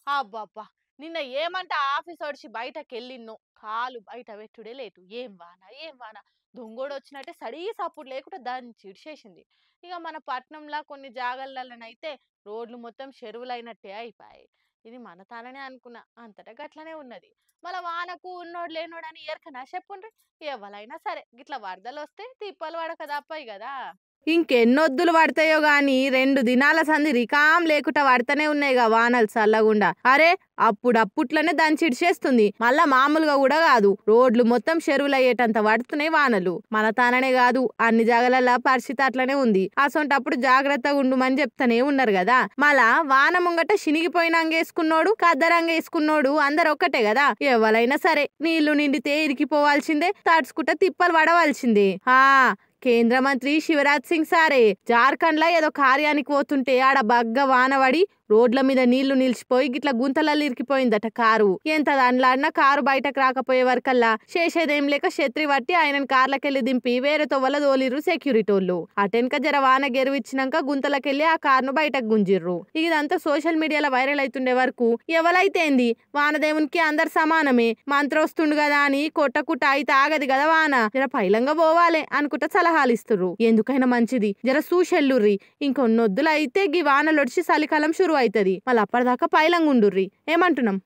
అబ్బబ్బా! నిన్న ఏమంటే ఆఫీసోడిచి బయటకెళ్ళిన్నో, కాలు బయట పెట్టుడే లేటు. ఏం వాన, ఏం వాన. దొంగోడొచ్చినట్టే సడీ సప్పుడు లేకుండా దంచిడిశేసింది. ఇగ మన పట్నంలా కొన్ని జాగలల్లనైతే రోడ్లు మొత్తం చెరువులైనట్టే అయిపాయే. ఇది మన తాననే అనుకున్నా. అంతటా గట్లనే ఉన్నది. మళ్ళ వానకు ఉన్నోడు లేనోడని ఎరకనా చెప్పుండ్రి. ఎవ్వలైనా సరే గిట్ల వరదలొస్తే తిప్పలు పడక తప్పయి గదా! ఇంకెన్నొద్దులు పడతాయో గాని 2 దినాల సంది రికాం లేకుట పడతనే ఉన్నాయిగా వానలు చల్లగుండా. అరే అప్పుడప్పుట్లనే దంచిడిచేస్తుంది. మళ్ళా మామూలుగా కూడా కాదు, రోడ్లు మొత్తం చెరువులయ్యేటంత పడుతున్నాయి వానలు. మన తాననే కాదు, అన్ని జాగలల్ల పరిస్థితి అట్లనే ఉంది. అసొంటప్పుడు జాగ్రత్తగా ఉండుమని చెప్తానే ఉన్నారు కదా. మళ్ళా వాన ముంగట చినిగిపోయిన అంగేసుకున్నోడు, కద్దరంగేసుకున్నోడు అందరు ఒక్కటే కదా. ఎవరైనా సరే నీళ్లు నిండితే ఇరికిపోవాల్సిందే, తడుచుకుంటా తిప్పలు పడవలసిందే. కేంద్ర మంత్రి శివరాజ్ సింగ్ సారే జార్ఖండ్ లో ఏదో కార్యానికి పోతుంటే ఆడ బగ్గ వానవడి రోడ్ల మీద నీళ్లు నిలిచిపోయి గిట్ల గుంతలలో ఇరికిపోయిందట కారు. ఎంత దానిలాడినా కారు బయటకు రాకపోయే వరకల్లా చేసేదేం లేక ఛత్రి పట్టి ఆయనను కార్లకెళ్లి దింపి వేరే తొవ్వల దోలిర్రు సెక్యూరిటోళ్ళు. అటెనక జర వాన గెరువిచ్చినాక గుంతలకెళ్లి ఆ కారును బయటకు గుంజిర్రు. ఇదంతా సోషల్ మీడియాలో వైరల్ అవుతుండే వరకు ఎవలైతేంది వానదేవునికి అందరు సమానమే, మంత్రొస్తుండు కదా అని కొట్టకుట్ట అయితే ఆగది కదా వాన, జర పైలంగా పోవాలే అనుకుంటా సలహాలు ఇస్తుర్రు. ఎందుకైనా మంచిది జర సూషెల్లుర్రి. ఇంకొన్నొద్దులు అయితే గీ వానలొడిచి చలికాలం షురు అవుతుంది. మళ్ళీ అప్పటిదాకా పైలంగా ఉండుర్రి. ఏమంటున్నాం?